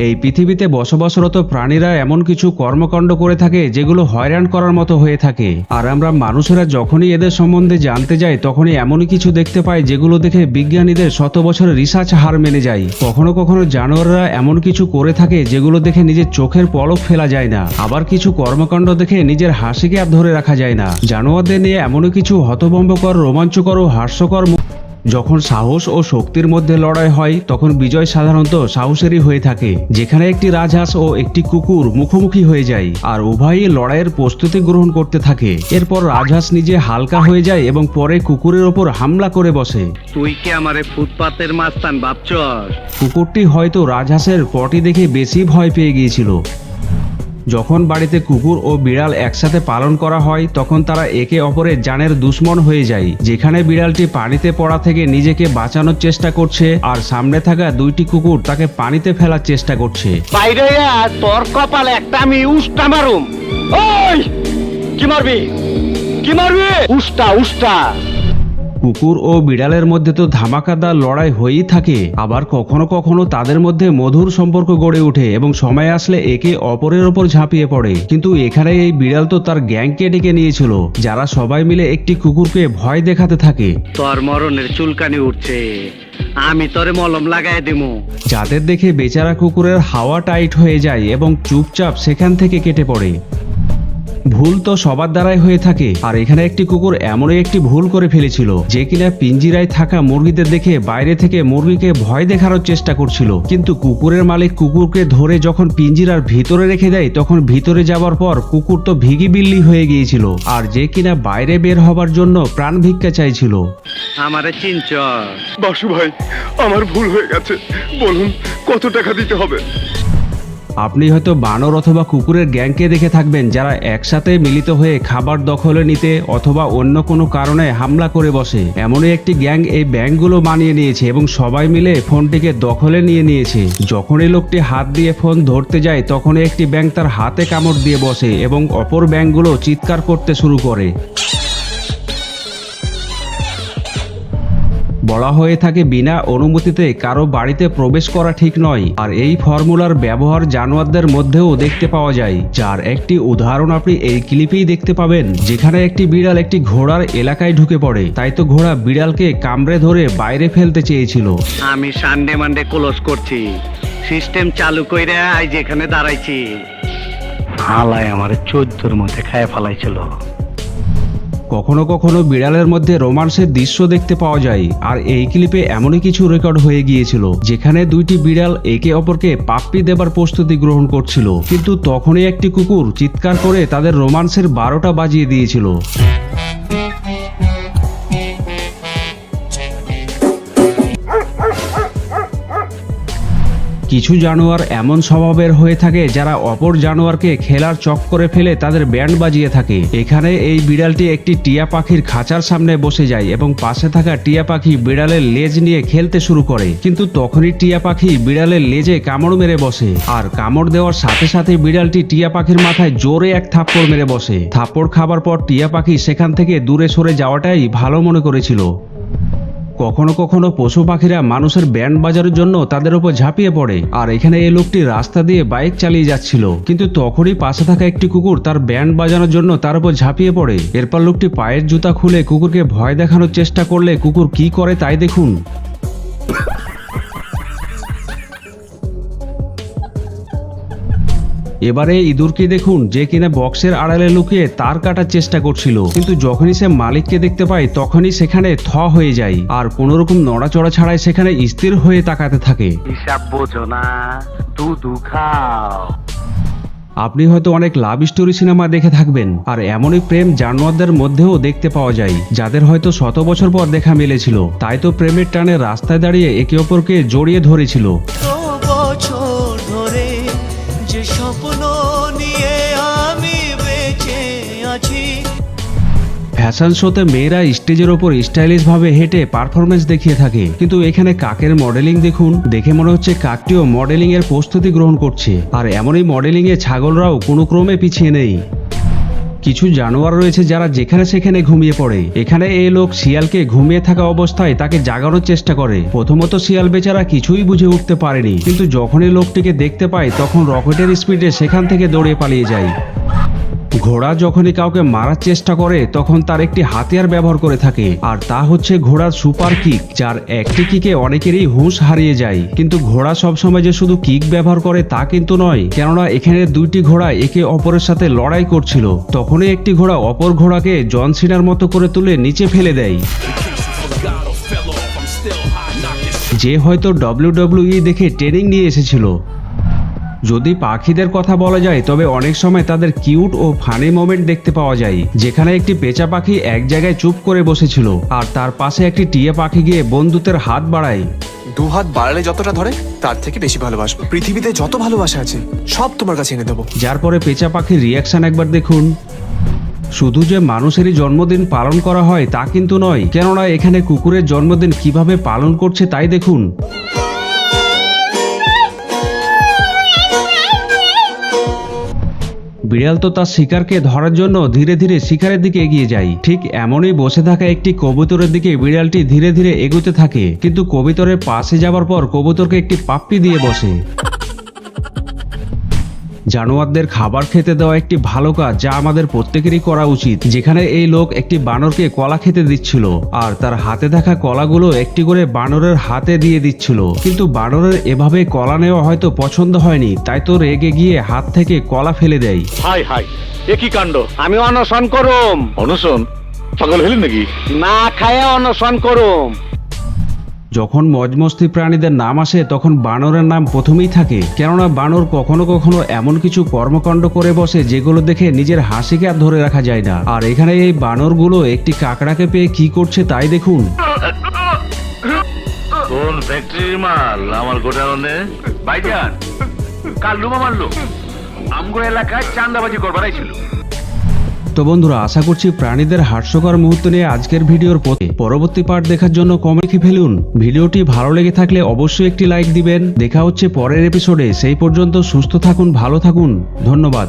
এই পৃথিবীতে বসবাসরত প্রাণীরা এমন কিছু কর্মকাণ্ড করে থাকে যেগুলো হয়রান করার মতো হয়ে থাকে, আর আমরা মানুষেরা যখনই এদের সম্বন্ধে জানতে যাই তখনই এমনই কিছু দেখতে পাই যেগুলো দেখে বিজ্ঞানীদের শত বছরের রিসার্চ হার মেনে যায়। কখনো কখনো জানোয়াররা এমন কিছু করে থাকে যেগুলো দেখে নিজের চোখের পলক ফেলা যায় না, আবার কিছু কর্মকাণ্ড দেখে নিজের হাসিকে আর ধরে রাখা যায় না। জানোয়ারদের নিয়ে এমনই কিছু হতভম্বকর, রোমাঞ্চকর ও হাস্যকর। যখন সাহস ও শক্তির মধ্যে লড়াই হয় তখন বিজয় সাধারণত সাহসেরই হয়ে থাকে, যেখানে একটি রাজহাঁস ও একটি কুকুর মুখোমুখি হয়ে যায় আর উভয়ই লড়াইয়ের প্রস্তুতি গ্রহণ করতে থাকে। এরপর রাজহাঁস নিজে হালকা হয়ে যায় এবং পরে কুকুরের ওপর হামলা করে বসে। তুই কি আমারে ফুটপাতের মাস্তান ভাবছস? কুকুরটি হয়তো রাজহাঁসের পটি দেখে বেশি ভয় পেয়ে গিয়েছিল। যখন বাড়িতে কুকুর ও বিড়াল একসাথে পালন করা হয় তখন তারা একে অপরের জানের দুশ্মন হয়ে যায়। যেখানে বিড়ালটি পানিতে পড়া থেকে নিজেকে বাঁচানোর চেষ্টা করছে আর সামনে থাকা দুইটি কুকুর তাকে পানিতে ফেলার চেষ্টা করছে। বাইরে তোর কপালে একটা আমি উষ্টা মারুম। ওই কি মারবি? কি মারবি? উষ্টা উষ্টা। কুকুর ও বিড়ালের মধ্যে তো ধামাকাদার লড়াই হয়েই থাকে, আবার কখনো কখনো তাদের মধ্যে মধুর সম্পর্ক গড়ে ওঠে এবং সময় আসলে একে অপরের ওপর ঝাঁপিয়ে পড়ে। কিন্তু এখানে এই বিড়াল তো তার গ্যাংকে ডেকে নিয়েছিল, যারা সবাই মিলে একটি কুকুরকে ভয় দেখাতে থাকে। তোর মরণের চুলকানি উঠছে, আমি তোরে মলম লাগাই দিমু। যাদের দেখে বেচারা কুকুরের হাওয়া টাইট হয়ে যায় এবং চুপচাপ সেখান থেকে কেটে পড়ে। ভুল তো সবার দ্বারাই হয়ে থাকে, আর এখানে একটি কুকুর এমনই একটি ভুল করে ফেলেছিল যে কিনা পিঞ্জিরায় থাকা মুরগিদের দেখে বাইরে থেকে মুরগিকে ভয় দেখানোর চেষ্টা করছিল। কিন্তু কুকুরের মালিক কুকুরকে ধরে যখন পিঞ্জিরার ভিতরে রেখে দেয় তখন ভিতরে যাওয়ার পর কুকুর তো ভিগি বিল্লি হয়ে গিয়েছিল, আর যে কিনা বাইরে বের হবার জন্য প্রাণ ভিক্ষা চাইছিল। আমারে চিনছ? বাসু ভাই, আমার ভুল হয়ে গেছে, বলুন কত টাকা দিতে হবে? আপনি হয়তো বানর অথবা কুকুরের গ্যাংকে দেখে থাকবেন যারা একসাথে মিলিত হয়ে খাবার দখলে নিতে অথবা অন্য কোনো কারণে হামলা করে বসে। এমনই একটি গ্যাং এই ব্যাংকগুলো মানিয়ে নিয়েছে এবং সবাই মিলে ফোনটিকে দখলে নিয়ে নিয়েছে। যখনই লোকটি হাত দিয়ে ফোন ধরতে যায় তখনই একটি ব্যাংক তার হাতে কামড় দিয়ে বসে এবং অপর ব্যাংকগুলো চিৎকার করতে শুরু করে। বলা হয়ে থাকে বিনা অনুমতিতে কারো বাড়িতে প্রবেশ করা ঠিক নয়, আর এই ফর্মুলার ব্যবহার জানোয়ারদের মধ্যেও দেখতে পাওয়া যায়, যার একটি উদাহরণ আপনি এই ক্লিপেই দেখতে পাবেন, যেখানে একটি বিড়াল একটি ঘোড়ার এলাকায় ঢুকে পড়ে। তাই তো ঘোড়া বিড়ালকে কামড়ে ধরে বাইরে ফেলতে চেয়েছিল। আমি সানডে মানডে ক্লোজ করছি, সিস্টেম চালু কইরা আজ এখানে দাঁড়াইছি। হালায় আমার 14-র মধ্যে খায় ফেলাইছিল। কখনো কখনো বিড়ালের মধ্যে রোমান্সের দৃশ্য দেখতে পাওয়া যায়, আর এই ক্লিপে এমনই কিছু রেকর্ড হয়ে গিয়েছিল যেখানে দুইটি বিড়াল একে অপরকে পাপ্পি দেবার প্রস্তুতি গ্রহণ করছিল, কিন্তু তখনই একটি কুকুর চিৎকার করে তাদের রোমান্সের 12টা বাজিয়ে দিয়েছিল। কিছু জানোয়ার এমন স্বভাবের হয়ে থাকে যারা অপর জানোয়ারকে খেলার চক্করে ফেলে তাদের ব্যান্ড বাজিয়ে থাকে। এখানে এই বিড়ালটি একটি টিয়া পাখির খাঁচার সামনে বসে যায় এবং পাশে থাকা টিয়া পাখি বিড়ালের লেজ নিয়ে খেলতে শুরু করে, কিন্তু তখনই টিয়া পাখি বিড়ালের লেজে কামড় মেরে বসে, আর কামড় দেওয়ার সাথে সাথে বিড়ালটি টিয়া পাখির মাথায় জোরে এক থাপ্পড় মেরে বসে। থাপ্পড় খাবার পর টিয়া পাখি সেখান থেকে দূরে সরে যাওয়াটাই ভালো মনে করেছিল। কখনো কখনো পশু পাখিরা মানুষের ব্যান্ড বাজানোর জন্য তাদের উপর ঝাঁপিয়ে পড়ে, আর এখানে এই লোকটি রাস্তা দিয়ে বাইক চালিয়ে যাচ্ছিল, কিন্তু তখনই পাশে থাকা একটি কুকুর তার ব্যান্ড বাজানোর জন্য তার উপর ঝাঁপিয়ে পড়ে। এরপর লোকটি পায়ের জুতা খুলে কুকুরকে ভয় দেখানোর চেষ্টা করলে কুকুর কি করে তাই দেখুন। এবারে ইঁদুরকে দেখুন, যে কিনা বক্সের আড়ালে লুকিয়ে তার কাটার চেষ্টা করছিল, কিন্তু যখনই সে মালিককে দেখতে পায় তখনই সেখানে থ হয়ে যায় আর কোনোরকম নড়াচড়া ছাড়াই সেখানে স্থির হয়ে তাকাতে থাকে। হিসাব বোঝো না, দুধু খাও। আপনি হয়তো অনেক লাভ স্টোরি সিনেমা দেখে থাকবেন, আর এমনই প্রেম জানোয়ারদের মধ্যেও দেখতে পাওয়া যায় যাদের হয়তো শত বছর পর দেখা মিলেছিল। তাই তো প্রেমের টানে রাস্তায় দাঁড়িয়ে একে অপরকে জড়িয়ে ধরেছিল। ফ্যাশন শোতে মেয়েরা স্টেজের ওপর স্টাইলিশ ভাবে হেঁটে পারফরমেন্স দেখিয়ে থাকে, কিন্তু এখানে কাকের মডেলিং দেখুন, দেখে মনে হচ্ছে কাকটিও মডেলিং এর প্রস্তুতি গ্রহণ করছে। আর এমনই মডেলিং এ ছাগলরাও কোনো ক্রমে পিছিয়ে নেই। কিছু জানোয়ার রয়েছে যারা যেখানে সেখানে ঘুমিয়ে পড়ে। এখানে এই লোক শিয়ালকে ঘুমিয়ে থাকা অবস্থায় তাকে জাগানোর চেষ্টা করে। প্রথমত শিয়াল বেচারা কিছুই বুঝে উঠতে পারেনি, কিন্তু যখনই লোকটিকে দেখতে পায় তখন রকেটের স্পিডে সেখান থেকে দৌড়ে পালিয়ে যায়। ঘোড়া যখনই কাউকে মারার চেষ্টা করে তখন তার একটি হাতিয়ার ব্যবহার করে থাকে, আর তা হচ্ছে ঘোড়ার সুপার কিক, যার একটি কিকে অনেকেরই হুঁশ হারিয়ে যায়। কিন্তু ঘোড়া সবসময় যে শুধু কিক ব্যবহার করে তা কিন্তু নয়, কেননা এখানে দুইটি ঘোড়া একে অপরের সাথে লড়াই করছিল। তখনই একটি ঘোড়া অপর ঘোড়াকে জন সিনার মতো করে তুলে নিচে ফেলে দেয়। যে হয়তো WWE দেখে ট্রেনিং নিয়ে এসেছিল। যদি পাখিদের কথা বলা যায় তবে অনেক সময় তাদের কিউট ও ফানি মোমেন্ট দেখতে পাওয়া যায়, যেখানে একটি পেঁচা পাখি এক জায়গায় চুপ করে বসেছিল আর তার পাশে একটি টিয়া পাখি গিয়ে বন্ধুত্বের হাত বাড়ায়। 2 হাত বাড়ালে যতটা ধরে তার থেকে বেশি ভালোবাসবো। পৃথিবীতে যত ভালোবাসা আছে সব তোমার কাছে এনে দেবো। যার পরে পেঁচা পাখির রিয়াকশন একবার দেখুন। শুধু যে মানুষেরই জন্মদিন পালন করা হয় তা কিন্তু নয়, কেননা এখানে কুকুরের জন্মদিন কিভাবে পালন করছে তাই দেখুন। বিড়াল তো তার শিকারকে ধরার জন্য ধীরে ধীরে শিকারের দিকে এগিয়ে যায়। ঠিক এমনই বসে থাকা একটি কবুতরের দিকে বিড়ালটি ধীরে ধীরে এগোতে থাকে, কিন্তু কবুতরের পাশে যাবার পর কবুতরকে একটি পাপ্পি দিয়ে বসে। জানোয়ারদের খাবার খেতে দেওয়া একটি ভালো কাজ, যা আমাদের প্রত্যেকেরই করা উচিত। যেখানে এই লোক একটি বানরকে কলা খেতে দিচ্ছিল আর তার হাতে থাকা কলাগুলো একটি করে বানরের হাতে দিয়ে দিচ্ছিল, কিন্তু বানরের এভাবে কলা নেওয়া হয়তো পছন্দ হয়নি, তাই তো রেগে গিয়ে হাত থেকে কলা ফেলে দেয়। হাই হাই, এ কি কাণ্ড! আমি অনশন করুম। অনশন? পাগল হলেন নাকি? না খায় অনশন করুম। যখন মজমস্তি প্রাণীদের নাম আসে তখন বানরের নাম প্রথমেই থাকে, কেননা বানর কখনো কখনো এমন কিছু কর্মকাণ্ড করে বসে যেগুলো দেখে নিজের হাসিকে আর ধরে রাখা যায় না। আর এখানে এই বানরগুলো একটি কাকড়াকে পেয়ে কি করছে তাই দেখুন। কোন ফ্যাক্টরির মাল আমার গোডাউনে? ভাইজান, কাল লুমা মারলো আমগো এলাকায় চান্দাবাজি করবার ছিল। তো বন্ধুরা, আশা করছি প্রাণীদের হাস্যকর মুহূর্ত নিয়ে আজকের ভিডিওর পরবর্তী পার্ট দেখার জন্য কমেন্ট লিখে ফেলুন। ভিডিওটি ভালো লেগে থাকলে অবশ্যই একটি লাইক দিবেন। দেখা হচ্ছে পরের এপিসোডে। সেই পর্যন্ত সুস্থ থাকুন, ভালো থাকুন, ধন্যবাদ।